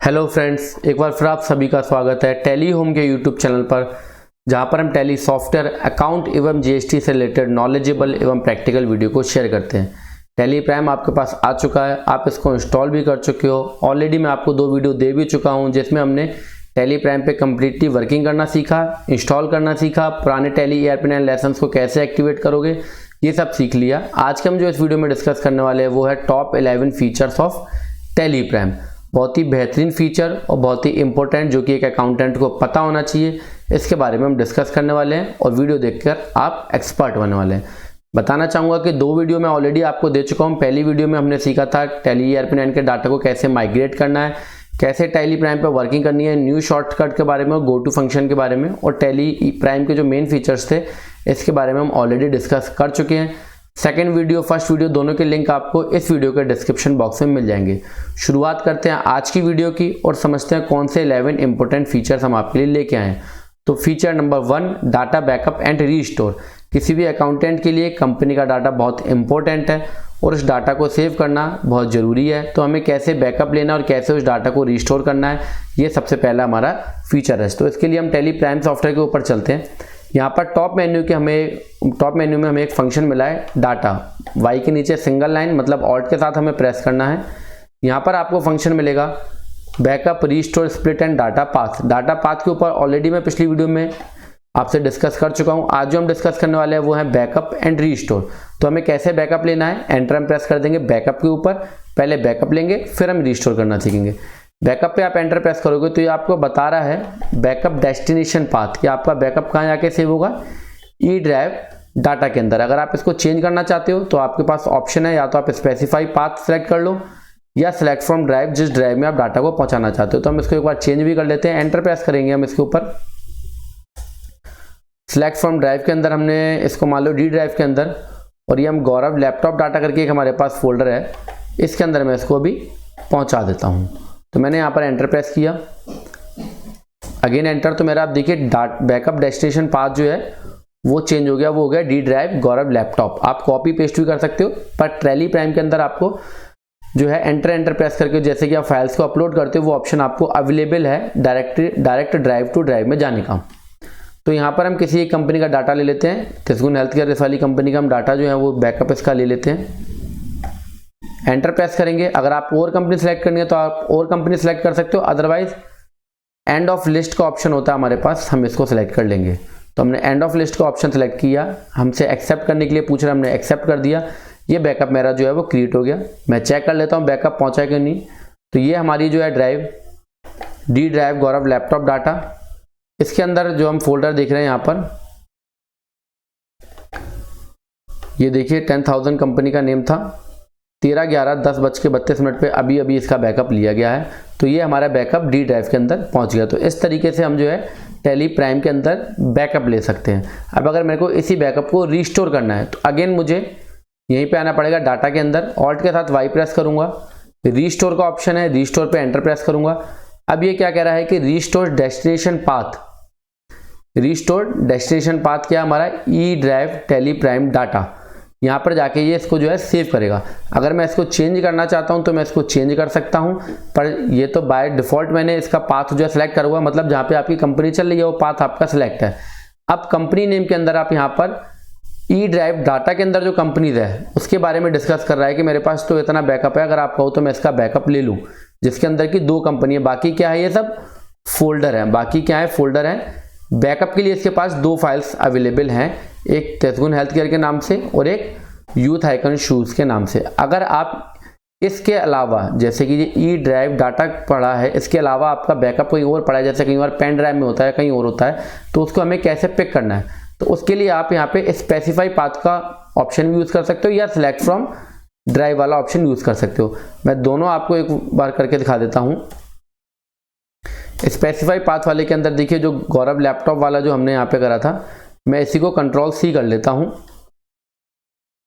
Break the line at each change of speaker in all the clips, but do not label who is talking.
Hello friends, एक बार फिर आप सभी का स्वागत है टैली होम के यूट्यूब चैनल पर, जहां पर हम टैली सॉफ्टवेयर, अकाउंट एवं जीएसटी से रिलेटेड नॉलेजेबल एवं प्रैक्टिकल वीडियो को शेयर करते हैं। टैली प्राइम आपके पास आ चुका है, आप इसको इंस्टॉल भी कर चुके हो। ऑलरेडी मैं आपको 2 वीडियो दे भी चुका हूं, जिसमें हमने टैली प्राइम पे कम्प्लीटली वर्किंग करना सीखा, इंस्टॉल करना सीखा, पुराने टैली ERP9 लेसन्स को कैसे एक्टिवेट करोगे ये सब सीख लिया। आज के हम जो इस वीडियो में डिस्कस करने वाले हैं वो है top 11 features of tally prime. बहुत ही बेहतरीन फीचर और बहुत ही इंपॉर्टेंट, जो कि एक अकाउंटेंट को पता होना चाहिए। इसके बारे में हम डिस्कस करने वाले हैं और वीडियो देखकर आप एक्सपर्ट बनने वाले हैं। बताना चाहूँगा कि 2 वीडियो मैं ऑलरेडी आपको दे चुका हूँ। पहली वीडियो में हमने सीखा था टैली ERP9 के डाटा को कैसे माइग्रेट करना है, कैसे टैली प्राइम पर वर्किंग करनी है, न्यू शॉर्टकट के बारे में और गो टू फंक्शन के बारे में, और टैली प्राइम के जो मेन फीचर्स थे इसके बारे में हम ऑलरेडी डिस्कस कर चुके हैं। सेकेंड वीडियो, फर्स्ट वीडियो, दोनों के लिंक आपको इस वीडियो के डिस्क्रिप्शन बॉक्स में मिल जाएंगे। शुरुआत करते हैं आज की वीडियो की और समझते हैं कौन से 11 इंपॉर्टेंट फीचर्स हम आपके लिए लेके आए हैं। तो feature number 1, data backup and restore. किसी भी अकाउंटेंट के लिए कंपनी का डाटा बहुत इंपॉर्टेंट है और उस डाटा को सेव करना बहुत ज़रूरी है। तो हमें कैसे बैकअप लेना और कैसे उस डाटा को रीस्टोर करना है, ये सबसे पहला हमारा फीचर है। तो इसके लिए हम टैली प्राइम सॉफ्टवेयर के ऊपर चलते हैं। यहाँ पर टॉप मेन्यू में हमें एक फंक्शन मिला है डाटा। वाई के नीचे सिंगल लाइन, मतलब ऑल्ट के साथ हमें प्रेस करना है। यहाँ पर आपको फंक्शन मिलेगा backup, restore, split and data path. Data path के ऊपर ऑलरेडी मैं पिछली वीडियो में आपसे डिस्कस कर चुका हूँ। आज जो हम डिस्कस करने वाले हैं वो है बैकअप एंड रीस्टोर। तो हमें कैसे बैकअप लेना है, एंटर हम प्रेस कर देंगे बैकअप के ऊपर। पहले बैकअप लेंगे, फिर हम रीस्टोर करना सीखेंगे। बैकअप पे आप एंटर प्रेस करोगे तो ये आपको बता रहा है बैकअप डेस्टिनेशन पाथ, कि आपका बैकअप कहाँ जाके सेव होगा, ई ड्राइव डाटा के अंदर। अगर आप इसको चेंज करना चाहते हो तो आपके पास ऑप्शन है, या तो आप स्पेसिफाई पाथ सेलेक्ट कर लो या सिलेक्ट फ्रॉम ड्राइव, जिस ड्राइव में आप डाटा को पहुंचाना चाहते हो। तो हम इसको एक बार चेंज भी कर लेते हैं। एंटर प्रेस करेंगे हम इसके ऊपर, सिलेक्ट फ्रॉम ड्राइव के अंदर हमने इसको मान लो डी ड्राइव के अंदर, और ये हम गौरव लैपटॉप डाटा करके एक हमारे पास फोल्डर है, इसके अंदर मैं इसको अभी पहुंचा देता हूं। तो मैंने यहाँ पर एंटर प्रेस किया, अगेन एंटर। तो मेरा आप देखिए बैकअप डेस्टिनेशन पाथ जो है वो चेंज हो गया, वो हो गया डी ड्राइव गौरव लैपटॉप। आप कॉपी पेस्ट भी कर सकते हो, पर टैली प्राइम के अंदर आपको जो है एंटर प्रेस करके जैसे कि आप फाइल्स को अपलोड करते हो वो ऑप्शन आपको अवेलेबल है डायरेक्ट ड्राइव टू ड्राइव में जाने का। तो यहाँ पर हम किसी एक कंपनी का डाटा ले लेते हैं, तिसगुन हेल्थ केयर, इस वाली कंपनी का हम डाटा जो है वो बैकअप इसका ले लेते हैं। एंटर प्रेस करेंगे। अगर आप और कंपनी सेलेक्ट करनी है तो आप और कंपनी सेलेक्ट कर सकते हो, अदरवाइज एंड ऑफ लिस्ट का ऑप्शन होता है हमारे पास, हम इसको सेलेक्ट कर लेंगे। तो हमने एंड ऑफ लिस्ट का ऑप्शन सेलेक्ट किया, हमसे एक्सेप्ट करने के लिए पूछ रहा है, हमने एक्सेप्ट कर दिया। ये बैकअप मेरा जो है वो क्रिएट हो गया। मैं चेक कर लेता हूँ बैकअप पहुंचा कि नहीं। तो ये हमारी जो है ड्राइव, डी ड्राइव गौरव लैपटॉप डाटा, इसके अंदर जो हम फोल्डर देख रहे हैं यहाँ पर, ये देखिए 10,000 कंपनी का नेम था। 13/11:10:32 पे अभी इसका बैकअप लिया गया है। तो ये हमारा बैकअप डी ड्राइव के अंदर पहुंच गया। तो इस तरीके से हम जो है टैली प्राइम के अंदर बैकअप ले सकते हैं। अब अगर मेरे को इसी बैकअप को रीस्टोर करना है तो अगेन मुझे यहीं पे आना पड़ेगा, डाटा के अंदर ऑल्ट के साथ वाई प्रेस करूंगा, रीस्टोर का ऑप्शन है, रीस्टोर पे एंटर प्रेस करूंगा। अब ये क्या कह रहा है कि restore destination path. Restore destination path क्या, हमारा E drive tally prime data. यहाँ पर जाके ये इसको जो है सेव करेगा। अगर मैं इसको चेंज करना चाहता हूँ तो मैं इसको चेंज कर सकता हूँ, पर ये तो बाय डिफॉल्ट मैंने इसका पाथ जो है सिलेक्ट करा हुआ, मतलब जहाँ पे आपकी कंपनी चल रही है वो पाथ आपका सिलेक्ट है। अब कंपनी नेम के अंदर आप यहाँ पर ई ड्राइव डाटा के अंदर जो कंपनीज है उसके बारे में डिस्कस कर रहा है कि मेरे पास तो इतना बैकअप है, अगर आप कहो तो मैं इसका बैकअप ले लूँ, जिसके अंदर की 2 कंपनी है। बाकी क्या है, ये सब फोल्डर है, बाकी क्या है, फोल्डर है। बैकअप के लिए इसके पास 2 फाइल्स अवेलेबल हैं, एक तिसगुन हेल्थ केयर के नाम से और एक यूथ आइकन शूज के नाम से। अगर आप इसके अलावा, जैसे कि ये ई ड्राइव डाटा पड़ा है, इसके अलावा आपका बैकअप कोई और पड़ा है, जैसे कई बार पेन ड्राइव में होता है, कहीं और होता है, तो उसको हमें कैसे पिक करना है, तो उसके लिए आप यहाँ पे स्पेसिफाई पाथ का ऑप्शन भी यूज कर सकते हो या सिलेक्ट फ्रॉम ड्राइव वाला ऑप्शन यूज कर सकते हो। मैं दोनों आपको एक बार करके दिखा देता हूँ। स्पेसिफाई पाथ वाले के अंदर देखिए जो गौरव लैपटॉप वाला जो हमने यहाँ पे करा था, मैं इसी को Ctrl+C कर लेता हूँ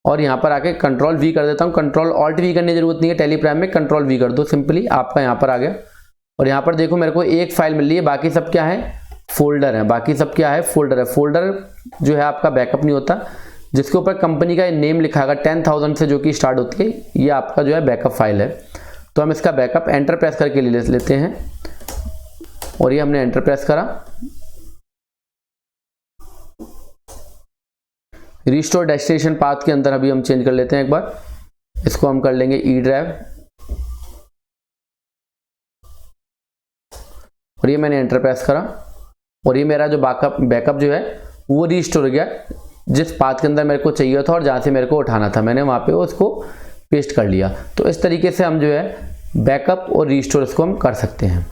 और यहाँ पर आके Ctrl+V कर देता हूँ। Ctrl+Alt+V करने की जरूरत नहीं है, टैली प्राइम में Ctrl+V कर दो सिंपली, आपका यहाँ पर आ गया। और यहाँ पर देखो मेरे को एक फाइल मिल रही है, बाकी सब क्या है, फोल्डर है। बाकी सब क्या है, फोल्डर है। फोल्डर जो है आपका बैकअप नहीं होता, जिसके ऊपर कंपनी का नेम लिखा है 10,000 से जो कि स्टार्ट होती है, ये आपका जो है बैकअप फाइल है। तो हम इसका बैकअप एंटर प्रेस करके ले लेते हैं और ये हमने एंटर प्रेस करा। रिस्टोर डेस्टिनेशन पाथ के अंदर अभी हम चेंज कर लेते हैं एक बार, इसको हम कर लेंगे ई ड्राइव और ये मैंने एंटर प्रेस करा और ये मेरा जो बैकअप जो है वो रिस्टोर हो गया जिस पाथ के अंदर मेरे को चाहिए था और जहाँ से मेरे को उठाना था मैंने वहाँ पे उसको पेस्ट कर लिया। तो इस तरीके से हम जो है बैकअप और रिस्टोर इसको हम कर सकते हैं।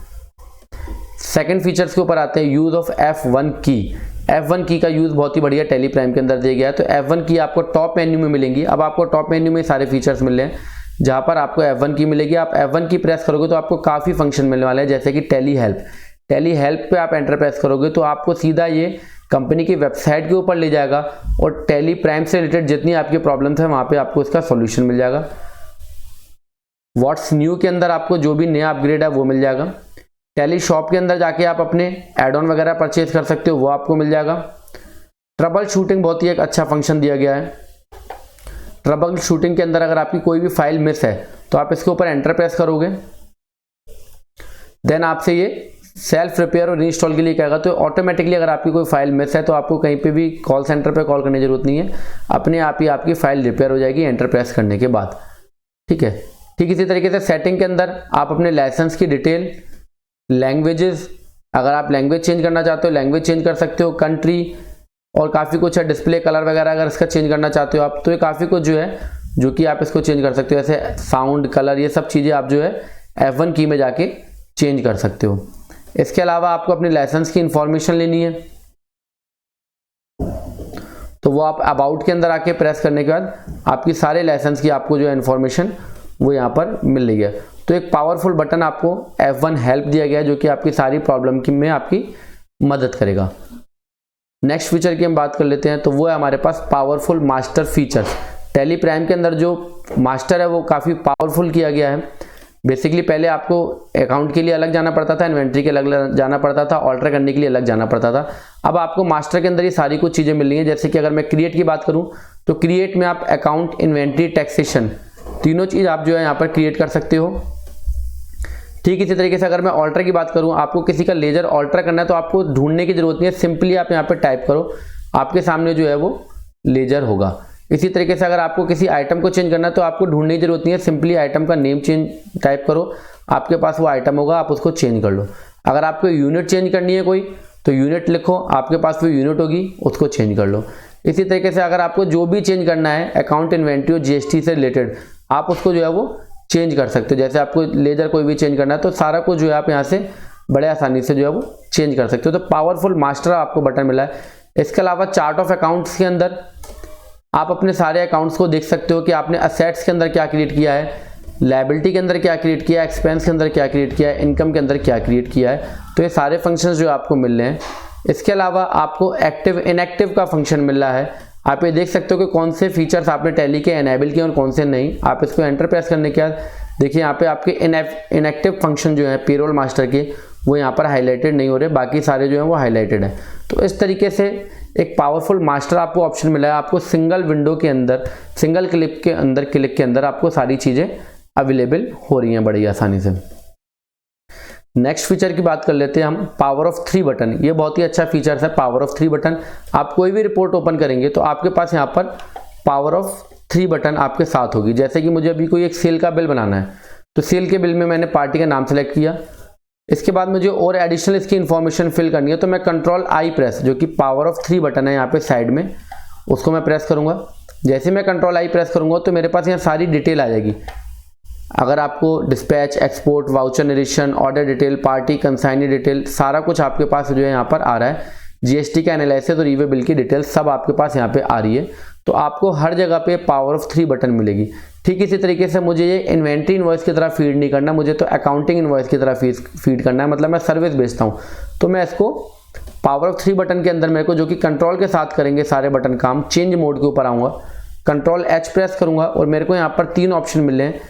सेकंड फीचर्स के ऊपर आते हैं, यूज ऑफ F1 की। F1 की का यूज बहुत ही बढ़िया टेली प्राइम के अंदर दिया गया है। तो F1 की आपको टॉप मेन्यू में मिलेंगी। अब आपको टॉप मेन्यू में सारे फीचर्स मिल रहे हैं, जहाँ पर आपको F1 की मिलेगी। आप F1 की प्रेस करोगे तो आपको काफ़ी फंक्शन मिलने वाले हैं, जैसे कि टेली हेल्प पे आप एंटर प्रेस करोगे तो आपको सीधा ये कंपनी की वेबसाइट के ऊपर ले जाएगा और टेली प्राइम से रिलेटेड जितनी आपकी प्रॉब्लम्स है वहाँ पे आपको इसका सॉल्यूशन मिल जाएगा। व्हाट्स न्यू के अंदर आपको जो भी नया अपग्रेड है वो मिल जाएगा। टेली शॉप के अंदर जाके आप अपने एड ऑन वगैरह परचेज कर सकते हो, वो आपको मिल जाएगा। ट्रबल शूटिंग बहुत ही एक अच्छा फंक्शन दिया गया है। ट्रबल शूटिंग के अंदर अगर आपकी कोई भी फाइल मिस है तो आप इसके ऊपर एंटर प्रेस करोगे, देन आपसे ये सेल्फ रिपेयर और रीइंस्टॉल के लिए कहेगा। तो ऑटोमेटिकली अगर आपकी कोई फाइल मिस है तो आपको कहीं पे भी कॉल सेंटर पे कॉल करने की जरूरत नहीं है, अपने आप ही आपकी फाइल रिपेयर हो जाएगी एंटर प्रेस करने के बाद। ठीक है, ठीक इसी तरीके से सेटिंग के अंदर आप अपने लाइसेंस की डिटेल, लैंग्वेजेस, अगर आप लैंग्वेज चेंज करना चाहते हो लैंग्वेज चेंज कर सकते हो, कंट्री और काफ़ी कुछ है, डिस्प्ले कलर वगैरह अगर इसका चेंज करना चाहते हो आप, तो ये काफ़ी कुछ जो है जो कि आप इसको चेंज कर सकते हो। ऐसे साउंड, कलर, ये सब चीज़ें आप जो है F1 की में जाके चेंज कर सकते हो। इसके अलावा आपको अपने लाइसेंस की इंफॉर्मेशन लेनी है तो वो आप अबाउट के अंदर आके प्रेस करने के बाद आपकी सारे लाइसेंस की आपको जो है इंफॉर्मेशन वो यहाँ पर मिल रही है। तो एक पावरफुल बटन आपको F1 हेल्प दिया गया है जो कि आपकी सारी प्रॉब्लम की में आपकी मदद करेगा। नेक्स्ट फीचर की हम बात कर लेते हैं, तो वो है हमारे पास powerful master features. Tally Prime के अंदर जो मास्टर है वो काफ़ी पावरफुल किया गया है। बेसिकली पहले आपको अकाउंट के लिए अलग जाना पड़ता था, इन्वेंट्री के अलग जाना पड़ता था, ऑल्टर करने के लिए अलग जाना पड़ता था। अब आपको मास्टर के अंदर ये सारी कुछ चीज़ें मिल रही हैं। जैसे कि अगर मैं क्रिएट की बात करूं तो क्रिएट में आप अकाउंट, इन्वेंट्री, टैक्सेशन तीनों चीज़ आप जो है यहाँ पर क्रिएट कर सकते हो। ठीक इसी तरीके से अगर मैं ऑल्टर की बात करूँ, आपको किसी का लेजर ऑल्टर करना है तो आपको ढूंढने की जरूरत नहीं है, सिंपली आप यहाँ पर टाइप करो, आपके सामने जो है वो लेजर होगा। इसी तरीके से अगर आपको किसी आइटम को चेंज करना है तो आपको ढूंढने की जरूरत नहीं है, सिंपली आइटम का नेम चेंज टाइप करो, आपके पास वो आइटम होगा, आप उसको चेंज कर लो। अगर आपको यूनिट चेंज करनी है कोई तो यूनिट लिखो, आपके पास वो यूनिट होगी, उसको चेंज कर लो। इसी तरीके से अगर आपको जो भी चेंज करना है अकाउंट, इन्वेंट्री और GST से रिलेटेड, आप उसको जो है वो चेंज कर सकते हो। जैसे आपको लेजर कोई भी चेंज करना है तो सारा कुछ जो है आप यहाँ से बड़े आसानी से जो है वो चेंज कर सकते हो। तो पावरफुल मास्टर आपको बटन मिला है। इसके अलावा चार्ट ऑफ अकाउंट्स के अंदर आप अपने सारे अकाउंट्स को देख सकते हो कि आपने असेट्स के अंदर क्या क्रिएट किया है, लायबिलिटी के अंदर क्या क्रिएट किया है, एक्सपेंस के अंदर क्या क्रिएट किया है, इनकम के अंदर क्या क्रिएट किया है। तो ये सारे फंक्शंस जो आपको मिल रहे हैं। इसके अलावा आपको एक्टिव, इनएक्टिव का फंक्शन मिल रहा है। आप ये देख सकते हो कि कौन से फीचर्स आपने टैली के एनेबल किए और कौन से नहीं। आप इसको एंटर प्रेस करने के बाद देखिए यहाँ पे आपके इनएक्टिव फंक्शन जो है पेरोल मास्टर के वो यहाँ पर हाईलाइटेड नहीं हो रहे, बाकी सारे जो है वो हाईलाइटेड है। तो इस तरीके से एक पावरफुल मास्टर आपको ऑप्शन मिला है। आपको सिंगल विंडो के अंदर, सिंगल क्लिक के अंदर आपको सारी चीज़ें अवेलेबल हो रही हैं बड़ी आसानी से। नेक्स्ट फीचर की बात कर लेते हैं हम, पावर ऑफ 3 बटन। ये बहुत ही अच्छा फीचर है, पावर ऑफ 3 बटन। आप कोई भी रिपोर्ट ओपन करेंगे तो आपके पास यहाँ पर पावर ऑफ 3 बटन आपके साथ होगी। जैसे कि मुझे अभी कोई एक सेल का बिल बनाना है तो सेल के बिल में मैंने पार्टी का नाम सेलेक्ट किया। इसके बाद मुझे और एडिशनल इसकी इन्फॉर्मेशन फिल करनी है तो मैं Ctrl+I प्रेस, जो कि पावर ऑफ 3 बटन है यहाँ पे साइड में, उसको मैं प्रेस करूँगा। जैसे मैं Ctrl+I प्रेस करूँगा तो मेरे पास यहाँ सारी डिटेल आ जाएगी। अगर आपको dispatch, export, voucher narration, order detail, party consignee detail, सारा कुछ आपके पास जो है यहाँ पर आ रहा है। GST का एनालिसिस और ईवे बिल की डिटेल सब आपके पास यहाँ पे आ रही है। तो आपको हर जगह पे पावर ऑफ 3 बटन मिलेगी। ठीक इसी तरीके से मुझे ये इन्वेंट्री इनवॉइस की तरह फीड नहीं करना, मुझे तो अकाउंटिंग इनवॉइस की तरह फीड करना है, मतलब मैं सर्विस बेचता हूँ। तो मैं इसको पावर ऑफ 3 बटन के अंदर मेरे को, जो कि कंट्रोल के साथ करेंगे सारे बटन काम, चेंज मोड के ऊपर आऊँगा, Ctrl+H प्रेस करूँगा और मेरे को यहाँ पर 3 ऑप्शन मिले हैं।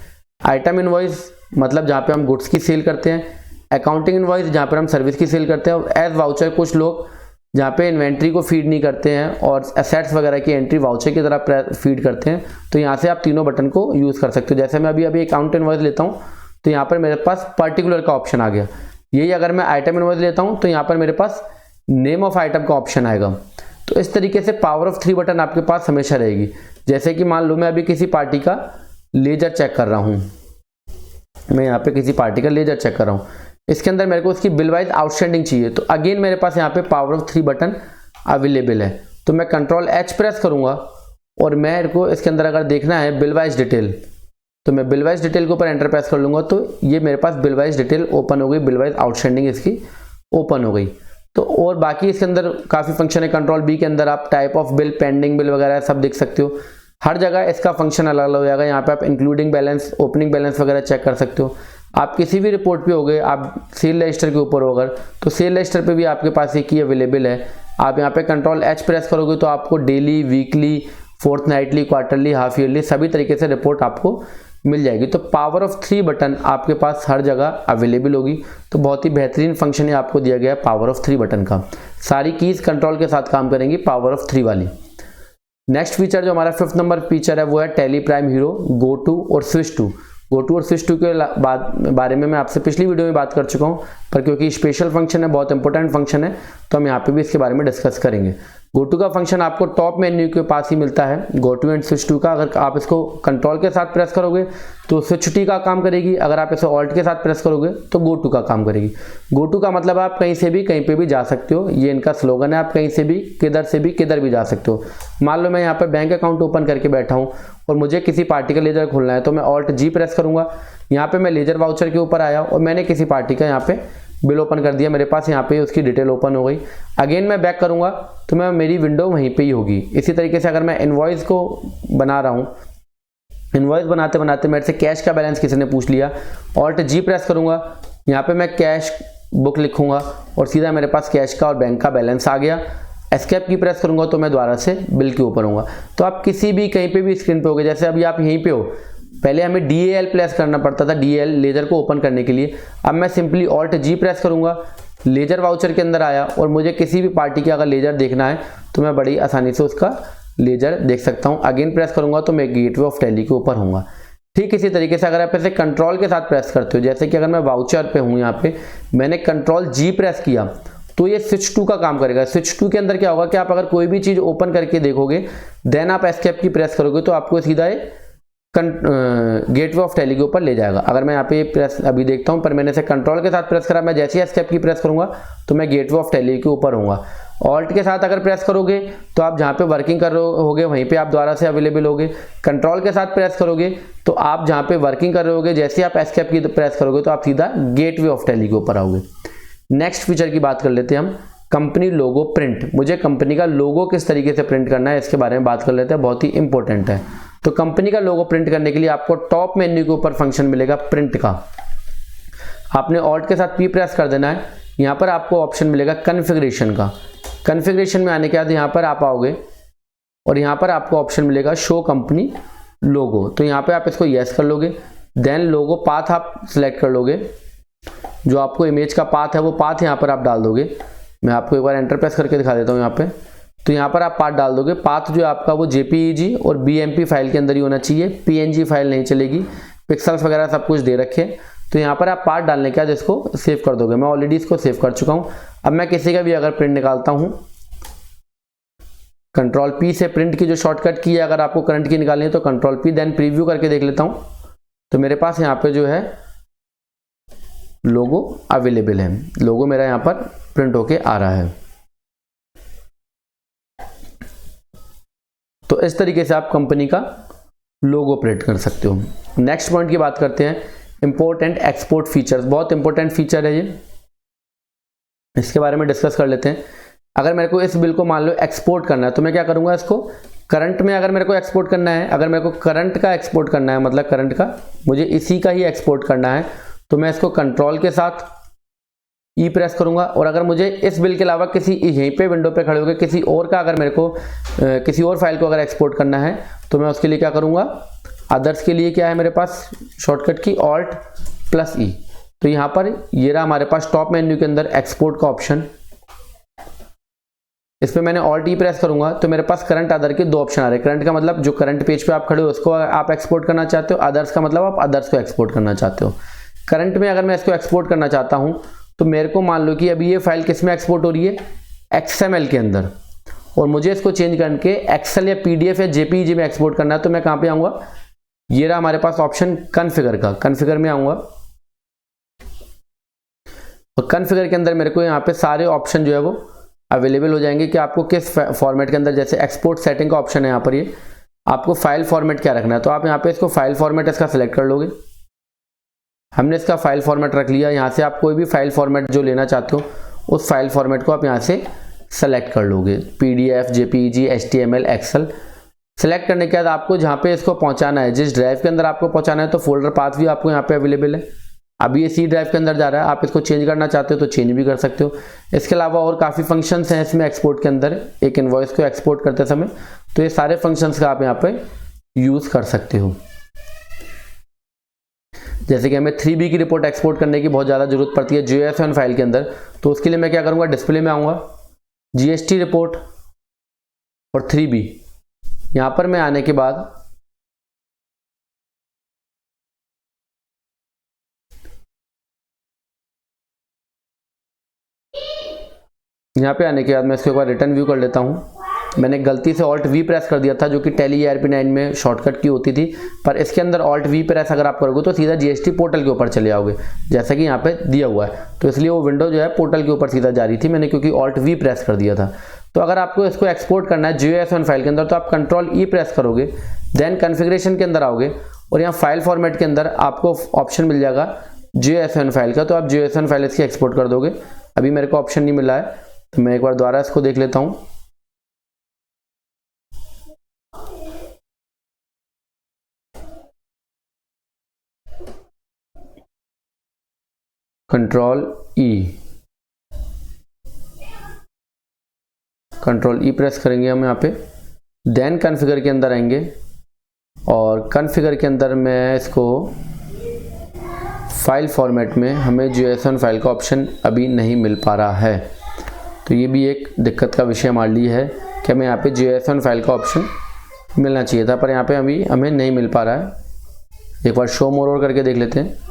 आइटम इनवॉइस, मतलब जहाँ पे हम गुड्स की सेल करते हैं, अकाउंटिंग इनवॉइस जहाँ पर हम सर्विस की सेल करते हैं, और एज वाउचर कुछ लोग जहाँ पे इन्वेंट्री को फीड नहीं करते हैं और एसेट्स वगैरह की एंट्री वाउचर की तरह फीड करते हैं। तो यहाँ से आप तीनों बटन को यूज़ कर सकते हो। जैसे मैं अभी अकाउंट इनवॉइस लेता हूँ तो यहाँ पर मेरे पास पर्टिकुलर का ऑप्शन आ गया। यही अगर मैं आइटम इनवॉइस लेता हूँ तो यहाँ पर मेरे पास नेम ऑफ आइटम का ऑप्शन आएगा। तो इस तरीके से पावर ऑफ 3 बटन आपके पास हमेशा रहेगी। जैसे कि मान लो मैं अभी किसी पार्टी का लेजर चेक कर रहा हूँ, मैं यहाँ पे किसी पार्टी का लेजर चेक कर रहा हूँ, इसके अंदर मेरे को उसकी बिल वाइज आउटस्टैंडिंग चाहिए, तो अगेन मेरे पास यहाँ पे पावर ऑफ 3 बटन अवेलेबल है। तो मैं कंट्रोल H प्रेस करूँगा और मेरे को इसके अंदर अगर देखना है बिल वाइज डिटेल, तो मैं बिल वाइज डिटेल के ऊपर एंटर प्रेस कर लूँगा, तो ये मेरे पास बिल वाइज डिटेल ओपन हो गई, बिल वाइज आउटस्टैंडिंग इसकी ओपन हो गई। तो और बाकी इसके अंदर काफ़ी फंक्शन है। कंट्रोल B के अंदर आप type of bill, pending bill वगैरह सब देख सकते हो। हर जगह इसका फंक्शन अलग अलग हो जाएगा। यहाँ पे आप इंक्लूडिंग बैलेंस, ओपनिंग बैलेंस वगैरह चेक कर सकते हो। आप किसी भी रिपोर्ट पे हो गए, आप सेल रजिस्टर के ऊपर हो अगर, तो सेल रजिस्टर पे भी आपके पास एक ही अवेलेबल है। आप यहाँ पे कंट्रोल H प्रेस करोगे तो आपको daily, weekly, fortnightly, quarterly, half yearly सभी तरीके से रिपोर्ट आपको मिल जाएगी। तो पावर ऑफ 3 बटन आपके पास हर जगह अवेलेबल होगी। तो बहुत ही बेहतरीन फंक्शन है आपको दिया गया है पावर ऑफ 3 बटन का। सारी कीज कंट्रोल के साथ काम करेंगी पावर ऑफ 3 वाली। नेक्स्ट फीचर जो हमारा 5th नंबर फीचर है वो है Tally Prime hero go to और स्विच टू। गो टू और स्विच टू के बारे में मैं आपसे पिछली वीडियो में बात कर चुका हूँ, पर क्योंकि स्पेशल फंक्शन है, बहुत इंपॉर्टेंट फंक्शन है, तो हम यहाँ पे भी इसके बारे में डिस्कस करेंगे। गो टू का फंक्शन आपको टॉप मेन्यू के पास ही मिलता है, go to and switch to का। अगर आप इसको कंट्रोल के साथ प्रेस करोगे तो स्विच टी का काम करेगी, अगर आप इसे ऑल्ट के साथ प्रेस करोगे तो गो टू का काम करेगी। गो टू का मतलब आप कहीं से भी कहीं पे भी जा सकते हो, ये इनका स्लोगन है। आप कहीं से भी, किधर भी जा सकते हो। मान लो मैं यहाँ पर बैंक अकाउंट ओपन करके बैठा हूँ और मुझे किसी पार्टी का लेजर खोलना है, तो मैं ऑल्ट G प्रेस करूंगा। यहाँ पे मैं लेजर वाउचर के ऊपर आया और मैंने किसी पार्टी का यहाँ पे बिल ओपन कर दिया, मेरे पास यहाँ पे उसकी डिटेल ओपन हो गई। अगेन मैं बैक करूंगा तो मैं मेरी विंडो वहीं पे ही होगी। इसी तरीके से अगर मैं इनवॉइस को बना रहा हूँ, इनवॉइस बनाते बनाते मेरे से कैश का बैलेंस किसी ने पूछ लिया, ऑल्ट G प्रेस करूंगा, यहाँ पे मैं कैश बुक लिखूंगा और सीधा मेरे पास कैश का और बैंक का बैलेंस आ गया। एस्केप की प्रेस करूंगा तो मैं दोबारा से बिल के ऊपर होऊंगा। तो आप किसी भी कहीं पे भी स्क्रीन पे होगे, जैसे अभी आप यहीं पे हो, पहले हमें DAL प्रेस करना पड़ता था, DAL लेजर को ओपन करने के लिए। अब मैं सिंपली ऑल्ट G प्रेस करूंगा, लेजर वाउचर के अंदर आया और मुझे किसी भी पार्टी का अगर लेजर देखना है तो मैं बड़ी आसानी से उसका लेजर देख सकता हूं। अगेन प्रेस करूंगा तो मैं गेटवे ऑफ टैली के ऊपर होऊंगा। ठीक इसी तरीके से अगर आप इसे कंट्रोल के साथ प्रेस करते हो, जैसे कि अगर मैं वाउचर पे हूं, यहाँ पे मैंने कंट्रोल G प्रेस किया तो ये स्विच टू का काम करेगा। स्विच टू के अंदर क्या होगा कि आप अगर कोई भी चीज ओपन करके देखोगे, देन आप एस्केप की प्रेस करोगे तो आपको सीधा गेटवे ऑफ टैली के ऊपर ले जाएगा। अगर मैं यहाँ पे प्रेस अभी देखता हूँ, पर मैंने इसे कंट्रोल के साथ प्रेस करा, मैं जैसे ही एस्केप की प्रेस करूंगा तो मैं गेटवे ऑफ टैली के ऊपर होऊंगा। ऑल्ट के साथ अगर प्रेस करोगे तो आप जहाँ पे वर्किंग कर रहे होगे वहीं पे आप दोबारा से अवेलेबल होगे। कंट्रोल के साथ प्रेस करोगे तो आप जहाँ पे वर्किंग कर रहे होगे, जैसे ही आप एस्केप की प्रेस करोगे तो आप सीधा गेटवे ऑफ टैली के ऊपर आओगे। नेक्स्ट फीचर की बात कर लेते हैं हम, कंपनी लोगो प्रिंट। मुझे कंपनी का लोगो किस तरीके से प्रिंट करना है इसके बारे में बात कर लेते हैं, बहुत ही इंपॉर्टेंट है। तो कंपनी का लोगो प्रिंट करने के लिए आपको टॉप मेन्यू के ऊपर फंक्शन मिलेगा प्रिंट का। आपने ऑल्ट के साथ P प्रेस कर देना है। यहाँ पर आपको ऑप्शन मिलेगा कॉन्फ़िगरेशन का। कॉन्फ़िगरेशन में आने के बाद यहाँ पर आप आओगे और यहाँ पर आपको ऑप्शन मिलेगा शो कंपनी लोगो। तो यहाँ पे आप इसको यस कर लोगे, देन लोगो पाथ आप सिलेक्ट कर लोगे। जो आपको इमेज का पाथ है वो पाथ यहाँ पर आप डाल दोगे। मैं आपको एक बार एंटर प्रेस करके दिखा देता हूँ यहाँ पे। तो यहाँ पर आप पाथ डाल दोगे। पाथ जो है आपका वो JPEG और BMP फाइल के अंदर ही होना चाहिए, PNG फाइल नहीं चलेगी। पिक्सल्स वगैरह सब कुछ दे रखे। तो यहाँ पर आप पाथ डालने के बाद इसको सेव कर दोगे। मैं ऑलरेडी इसको सेव कर चुका हूँ। अब मैं किसी का भी अगर प्रिंट निकालता हूँ, कंट्रोल P से प्रिंट की जो शॉर्टकट की है, अगर आपको करंट की निकालनी है तो कंट्रोल P, देन प्रीव्यू करके देख लेता हूँ। तो मेरे पास यहाँ पे जो है लोगो अवेलेबल है, लोगो मेरा यहाँ पर प्रिंट होके आ रहा है। तो इस तरीके से आप कंपनी का लोगो प्रिंट कर सकते हो। नेक्स्ट पॉइंट की बात करते हैं, इंपोर्टेंट एक्सपोर्ट फीचर्स। बहुत इंपॉर्टेंट फीचर है ये, इसके बारे में डिस्कस कर लेते हैं। अगर मेरे को इस बिल को मान लो एक्सपोर्ट करना है तो मैं क्या करूंगा, इसको करंट में अगर मेरे को एक्सपोर्ट करना है, अगर मेरे को करंट का एक्सपोर्ट करना है, मतलब करंट का मुझे इसी का ही एक्सपोर्ट करना है, तो मैं इसको कंट्रोल के साथ E प्रेस करूंगा। और अगर मुझे इस बिल के अलावा किसी यहीं पे विंडो पे खड़े होकर किसी और का, अगर मेरे को किसी और फाइल को अगर एक्सपोर्ट करना है तो मैं उसके लिए क्या करूंगा, अदर्स के लिए क्या है मेरे पास शॉर्टकट की ऑल्ट प्लस E। तो यहाँ पर ये रहा हमारे पास टॉप मेन्यू के अंदर एक्सपोर्ट का ऑप्शन। इस पर मैंने ऑल्ट E प्रेस करूंगा तो मेरे पास करंट अदर के दो ऑप्शन आ रहे हैं। करंट का मतलब जो करंट पेज पे आप खड़े हो उसको आप एक्सपोर्ट करना चाहते हो, अदर्स का मतलब आप अदर्स को एक्सपोर्ट करना चाहते हो। करंट में अगर मैं इसको एक्सपोर्ट करना चाहता हूँ तो मेरे को मान लो कि अभी ये फाइल किस में एक्सपोर्ट हो रही है, XML के अंदर, और मुझे इसको चेंज करके एक्सेल या PDF या JPEG में एक्सपोर्ट करना है। तो मैं कहाँ पे आऊँगा, ये रहा हमारे पास ऑप्शन कॉन्फ़िगर का, कॉन्फ़िगर में आऊँगा और कॉन्फ़िगर के अंदर मेरे को यहाँ पे सारे ऑप्शन जो है वो अवेलेबल हो जाएंगे कि आपको किस फॉर्मेट के अंदर, जैसे एक्सपोर्ट सेटिंग का ऑप्शन है यहाँ पर, ये आपको फाइल फॉर्मेट क्या रखना है। तो आप यहाँ पे इसको फाइल फॉर्मेट इसका सिलेक्ट कर लोगे। हमने इसका फाइल फॉर्मेट रख लिया। यहाँ से आप कोई भी फाइल फॉर्मेट जो लेना चाहते हो उस फाइल फॉर्मेट को आप यहाँ से सेलेक्ट कर लोगे, PDF, JPEG, HTML, Excel. Select करने के बाद आपको जहाँ पे इसको पहुँचाना है, जिस ड्राइव के अंदर आपको पहुँचाना है, तो फोल्डर पाथ भी आपको यहाँ पे अवेलेबल है। अभी ये C ड्राइव के अंदर जा रहा है, आप इसको चेंज करना चाहते हो तो चेंज भी कर सकते हो। इसके अलावा और काफ़ी फंक्शंस हैं इसमें एक्सपोर्ट के अंदर, एक इनवॉइस को एक्सपोर्ट करते समय, तो ये सारे फंक्शंस का आप यहाँ पे यूज़ कर सकते हो। जैसे कि हमें 3B की रिपोर्ट एक्सपोर्ट करने की बहुत ज़्यादा जरूरत पड़ती है JSON फाइल के अंदर, तो उसके लिए मैं क्या करूँगा, डिस्प्ले में आऊँगा, GST रिपोर्ट और 3B। यहाँ पर मैं आने के बाद यहाँ पे आने के बाद मैं इसको एक बार रिटर्न व्यू कर लेता हूँ। मैंने गलती से Alt V प्रेस कर दिया था, जो कि टैली ERP9 में शॉर्टकट की होती थी, पर इसके अंदर Alt V प्रेस अगर आप करोगे तो सीधा GST पोर्टल के ऊपर चले जाओगे, जैसा कि यहाँ पे दिया हुआ है। तो इसलिए वो विंडो जो है पोर्टल के ऊपर सीधा जा रही थी, मैंने क्योंकि Alt V प्रेस कर दिया था। तो अगर आपको इसको एक्सपोर्ट करना है JSON फाइल के अंदर तो आप Ctrl E प्रेस करोगे, देन कॉन्फ़िगरेशन के अंदर आओगे और यहाँ फाइल फॉर्मेट के अंदर आपको ऑप्शन मिल जाएगा JSON फाइल का, तो आप JSOन फाइल इसकी एक्सपोर्ट कर दोगे। अभी मेरे को ऑप्शन नहीं मिला है, तो मैं एक बार दोबारा इसको देख लेता हूँ। कंट्रोल ई प्रेस करेंगे हम यहाँ पे, देन कॉन्फ़िगर के अंदर आएंगे और कॉन्फ़िगर के अंदर मैं इसको फाइल फॉर्मेट में, हमें JSON फाइल का ऑप्शन अभी नहीं मिल पा रहा है, तो ये भी एक दिक्कत का विषय हमारे लिए है कि हमें यहाँ पे JSON फाइल का ऑप्शन मिलना चाहिए था, पर यहाँ पे अभी हमें नहीं मिल पा रहा है। एक बार शो मोर और करके देख लेते हैं।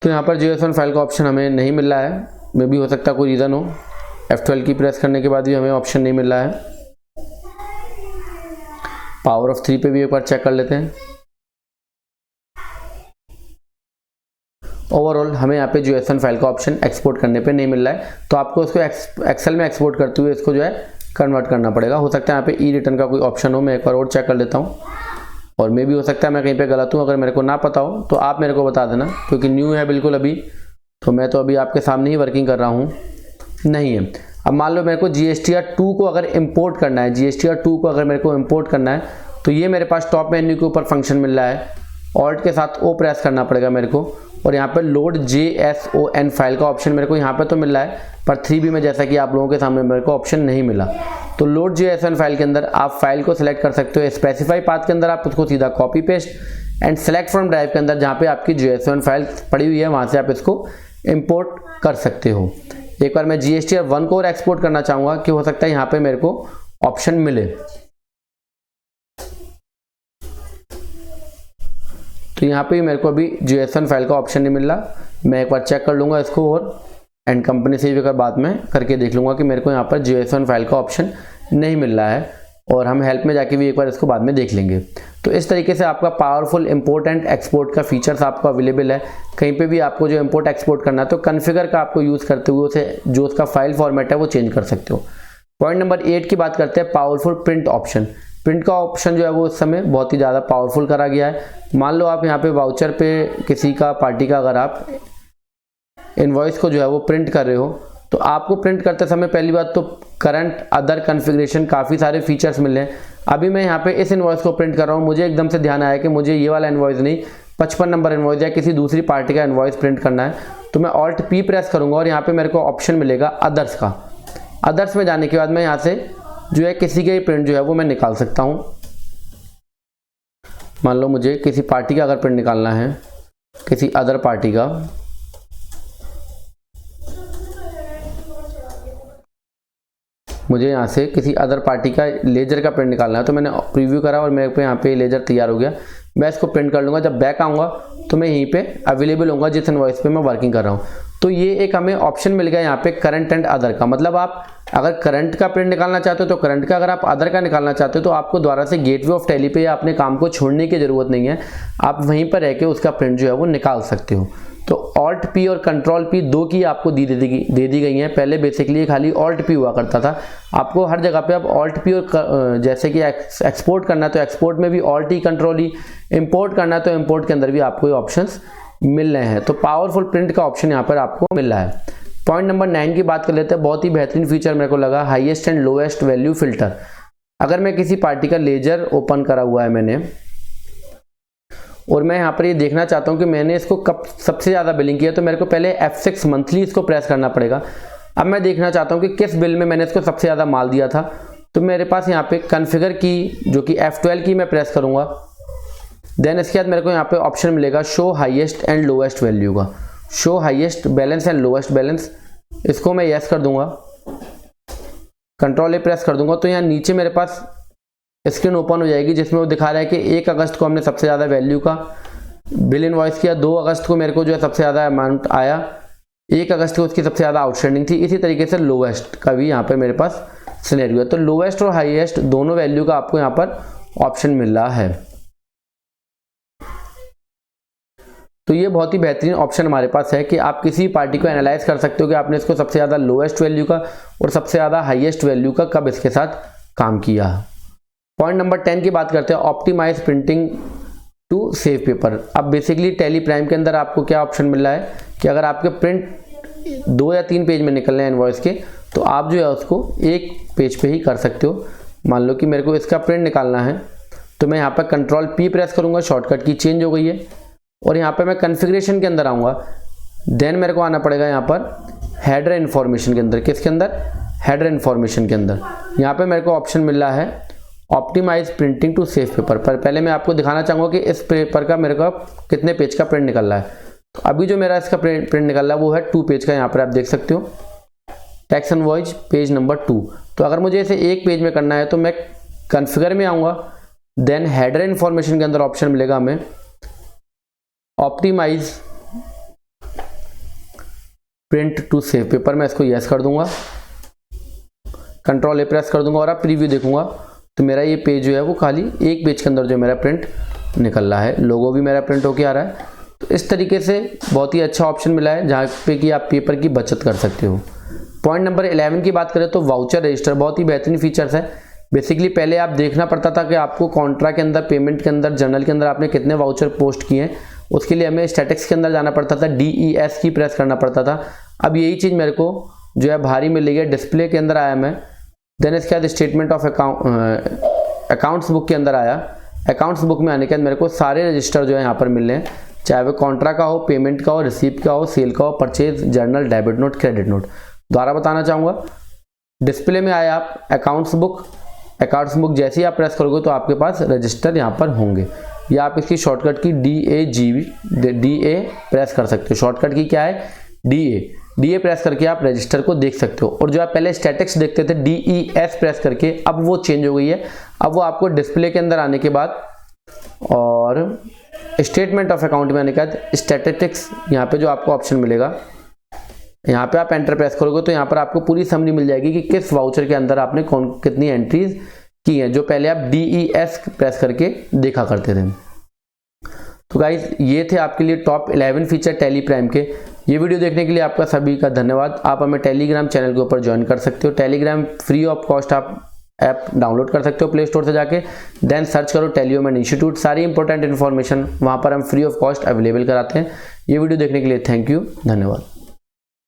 तो यहाँ पर JSON फाइल का ऑप्शन हमें नहीं मिल रहा है, मे भी हो सकता है कोई रीज़न हो। F12 की प्रेस करने के बाद भी हमें ऑप्शन नहीं मिल रहा है। पावर ऑफ 3 पे भी एक बार चेक कर लेते हैं। ओवरऑल हमें यहाँ पे JSON फाइल का ऑप्शन एक्सपोर्ट करने पे नहीं मिल रहा है, तो आपको इसको एक्सेल में एक्सपोर्ट करते हुए इसको जो है कन्वर्ट करना पड़ेगा। हो सकता है यहाँ पे ई रिटर्न का कोई ऑप्शन हो, मैं एक बार और चेक कर लेता हूँ, और मे भी हो सकता है मैं कहीं पे गलत हूँ। अगर मेरे को ना पता हो तो आप मेरे को बता देना, क्योंकि न्यू है बिल्कुल अभी, तो मैं तो अभी आपके सामने ही वर्किंग कर रहा हूँ। नहीं है। अब मान लो मेरे को GSTR2 को अगर इम्पोर्ट करना है, GSTR2 को अगर मेरे को इम्पोर्ट करना है, तो ये मेरे पास टॉप मेन्यू के ऊपर फंक्शन मिल रहा है, ऑल्ट के साथ O प्रेस करना पड़ेगा मेरे को, और यहाँ पर लोड JSON फाइल का ऑप्शन मेरे को यहाँ पर तो मिल रहा है, पर 3B में जैसा कि आप लोगों के सामने मेरे को ऑप्शन नहीं मिला। तो लोड JSON फाइल के अंदर आप फाइल को सिलेक्ट कर सकते हो, स्पेसिफाई पाथ के अंदर आप उसको सीधा copy paste and select from drive के अंदर जहाँ पे आपकी JSON फाइल पड़ी हुई है वहाँ से आप इसको इम्पोर्ट कर सकते हो। एक बार मैं GSTR1 को और एक्सपोर्ट करना चाहूँगा कि हो सकता है यहाँ पे मेरे को ऑप्शन मिले, तो यहाँ पे मेरे को अभी JSON फाइल का ऑप्शन नहीं मिल रहा। मैं एक बार चेक कर लूँगा इसको और एंड कंपनी से भी बाद में करके देख लूँगा कि मेरे को यहाँ पर JSON फाइल का ऑप्शन नहीं मिल रहा है, और हम हेल्प में जाके भी एक बार इसको बाद में देख लेंगे। तो इस तरीके से आपका पावरफुल इंपोर्ट एंड एक्सपोर्ट का फीचर्स आपको अवेलेबल है। कहीं पे भी आपको जो इंपोर्ट एक्सपोर्ट करना है तो कॉन्फ़िगर का आपको यूज़ करते हुए उसे जो उसका फाइल फॉर्मेट है वो चेंज कर सकते हो। पॉइंट नंबर 8 की बात करते हैं, पावरफुल प्रिंट ऑप्शन। प्रिंट का ऑप्शन जो है वो इस समय बहुत ही ज़्यादा पावरफुल करा गया है। मान लो आप यहाँ पे वाउचर पे किसी का पार्टी का अगर आप इनवॉइस को जो है वो प्रिंट कर रहे हो, तो आपको प्रिंट करते समय पहली बात तो करंट अदर कॉन्फ़िगरेशन काफ़ी सारे फीचर्स मिल रहे हैं। अभी मैं यहाँ पे इस इनवॉइस को प्रिंट कर रहा हूँ, मुझे एकदम से ध्यान आया कि मुझे ये वाला इनवॉइस नहीं 55 नंबर इनवॉइस या किसी दूसरी पार्टी का इनवॉइस प्रिंट करना है, तो मैं Alt P प्रेस करूँगा और यहाँ पे मेरे को ऑप्शन मिलेगा अदर्स का। अदर्स में जाने के बाद मैं यहाँ से जो है किसी के प्रिंट जो है वो मैं निकाल सकता हूँ। मान लो मुझे किसी पार्टी का अगर प्रिंट निकालना है, किसी अदर पार्टी का, मुझे यहाँ से किसी अदर पार्टी का लेजर का प्रिंट निकालना है, तो मैंने प्रीव्यू करा और मेरे पे यहाँ पे लेजर तैयार हो गया। मैं इसको प्रिंट कर लूँगा। जब बैक आऊँगा तो मैं यहीं पे अवेलेबल होऊंगा जिस इनवॉइस पे मैं वर्किंग कर रहा हूँ। तो ये एक हमें ऑप्शन मिल गया यहाँ पे करंट एंड अदर का। मतलब आप अगर करंट का प्रिंट निकालना चाहते हो तो करंट का, अगर आप अदर का निकालना चाहते हो तो आपको दोबारा से गेटवे ऑफ टैली पे या अपने काम को छोड़ने की ज़रूरत नहीं है, आप वहीं पर रह के उसका प्रिंट जो है वो निकाल सकते हो। तो ऑल्ट पी और कंट्रोल पी दो की आपको दे दी गई हैं। पहले बेसिकली खाली ऑल्ट पी हुआ करता था, आपको हर जगह पे अब ऑल्ट पी और जैसे कि एक्सपोर्ट करना है तो एक्सपोर्ट में भी ऑल्ट ई कंट्रोल ई, इंपोर्ट करना है तो इंपोर्ट के अंदर भी आपको ये ऑप्शंस मिल रहे हैं। तो पावरफुल प्रिंट का ऑप्शन यहाँ पर आपको मिल रहा है। पॉइंट नंबर 9 की बात कर लेते हैं। बहुत ही बेहतरीन फीचर मेरे को लगा, highest and lowest value filter. अगर मैं किसी पार्टी का लेजर ओपन करा हुआ है मैंने, और मैं यहाँ पर ये देखना चाहता हूँ कि मैंने इसको कब सबसे ज़्यादा बिलिंग किया, तो मेरे को पहले F6 मंथली इसको प्रेस करना पड़ेगा। अब मैं देखना चाहता हूँ कि किस बिल में मैंने इसको सबसे ज़्यादा माल दिया था, तो मेरे पास यहाँ पे कॉन्फ़िगर की जो कि F12 की मैं प्रेस करूँगा। देन इसके बाद मेरे को यहाँ पे ऑप्शन मिलेगा show highest and lowest value का, show highest balance and lowest balance. इसको मैं यस कर दूंगा, कंट्रोल ए प्रेस कर दूंगा, तो यहाँ नीचे मेरे पास स्क्रीन ओपन हो जाएगी जिसमें वो दिखा रहा है कि 1 अगस्त को हमने सबसे ज़्यादा वैल्यू का बिल इनवॉइस किया, 2 अगस्त को मेरे को जो है सबसे ज़्यादा अमाउंट आया, 1 अगस्त को उसकी सबसे ज़्यादा आउटस्टैंडिंग थी। इसी तरीके से लोएस्ट का भी यहाँ पर मेरे पास सिनेरियो है। तो लोएस्ट और हाईएस्ट दोनों वैल्यू का आपको यहाँ पर ऑप्शन मिल रहा है। तो ये बहुत ही बेहतरीन ऑप्शन हमारे पास है कि आप किसी पार्टी को एनालाइज कर सकते हो कि आपने इसको सबसे ज़्यादा लोएस्ट वैल्यू का और सबसे ज़्यादा हाईएस्ट वैल्यू का कब इसके साथ काम किया। पॉइंट नंबर 10 की बात करते हैं, optimise printing to save paper. अब बेसिकली टैली प्राइम के अंदर आपको क्या ऑप्शन मिल रहा है कि अगर आपके प्रिंट 2 या 3 पेज में निकल रहे हैं इनवॉइस के, तो आप जो है उसको 1 पेज पे ही कर सकते हो। मान लो कि मेरे को इसका प्रिंट निकालना है, तो मैं यहाँ पर कंट्रोल पी प्रेस करूँगा, शॉर्टकट की चेंज हो गई है, और यहाँ पे मैं कॉन्फ़िगरेशन के अंदर आऊँगा। देन मेरे को आना पड़ेगा यहाँ पर हेडर इन्फॉर्मेशन के अंदर। किसके अंदर? हेडर इन्फॉर्मेशन के अंदर। यहाँ पे मेरे को ऑप्शन मिल रहा है optimise printing to save paper. पर पहले मैं आपको दिखाना चाहूँगा कि इस पेपर का मेरे को कितने पेज का प्रिंट निकल रहा है। तो अभी जो मेरा इसका प्रिंट निकल रहा है वो है 2 पेज का। यहाँ पर आप देख सकते हो टैक्स इनवॉइस पेज नंबर 2। तो अगर मुझे इसे 1 पेज में करना है तो मैं कॉन्फ़िगर में आऊँगा, देन हेडर इन्फॉर्मेशन के अंदर ऑप्शन मिलेगा हमें optimise print to save paper. मैं इसको यस कर दूंगा, कंट्रोल ए प्रेस कर दूंगा, और अब प्रीव्यू देखूंगा तो मेरा ये पेज जो है वो खाली 1 पेज के अंदर जो मेरा प्रिंट निकल रहा है। लोगो भी मेरा प्रिंट होके आ रहा है। तो इस तरीके से बहुत ही अच्छा ऑप्शन मिला है जहाँ पे कि आप पेपर की बचत कर सकते हो। पॉइंट नंबर 11 की बात करें तो वाउचर रजिस्टर बहुत ही बेहतरीन फीचर्स है। बेसिकली पहले आप देखना पड़ता था कि आपको कॉन्ट्रा के अंदर, पेमेंट के अंदर, जर्नल के अंदर आपने कितने वाउचर पोस्ट किए हैं, उसके लिए हमें स्टैटिक्स के अंदर जाना पड़ता था, DES की प्रेस करना पड़ता था। अब यही चीज़ मेरे को जो है भारी मिल रही है, डिस्प्ले के अंदर आया मैं। देन इसके बाद स्टेटमेंट ऑफ अकाउंट्स बुक के अंदर आया। अकाउंट्स बुक में आने के बाद मेरे को सारे रजिस्टर जो है यहाँ पर मिल रहे हैं, चाहे वो कॉन्ट्रा का हो, पेमेंट का हो, रिसीप्ट का हो, सेल का हो, purchase, journal, debit note, credit note. दोबारा बताना चाहूँगा, डिस्प्ले में आया आप अकाउंट्स बुक जैसे ही आप प्रेस करोगे तो आपके पास रजिस्टर यहाँ पर होंगे, या आप इसकी शॉर्टकट की DA प्रेस कर सकते हो। शॉर्टकट की क्या है? DA प्रेस करके आप रजिस्टर को देख सकते हो। और जो आप पहले स्टैटिक्स देखते थे DES प्रेस करके, अब वो चेंज हो गई है। अब वो आपको डिस्प्ले के अंदर आने के बाद और स्टेटमेंट ऑफ अकाउंट में आने के बाद स्टैटिस्टिक्स यहाँ पे जो आपको ऑप्शन मिलेगा, यहाँ पे आप एंटर प्रेस करोगे तो यहाँ पर आपको पूरी समरी मिल जाएगी कि किस वाउचर के अंदर आपने कितनी एंट्रीज की हैं, जो पहले आप DES प्रेस करके देखा करते थे। तो गाइज ये थे आपके लिए टॉप 11 फीचर टैली प्राइम के। ये वीडियो देखने के लिए आपका सभी का धन्यवाद। आप हमें टेलीग्राम चैनल के ऊपर ज्वाइन कर सकते हो। टेलीग्राम फ्री ऑफ कॉस्ट आप ऐप डाउनलोड कर सकते हो प्ले स्टोर से जाके। देन सर्च करो टेलीओमेन इंस्टीट्यूट, सारी इंपॉर्टेंट इन्फॉर्मेशन वहाँ पर हम फ्री ऑफ कॉस्ट अवेलेबल कराते हैं। ये वीडियो देखने के लिए थैंक यू, धन्यवाद।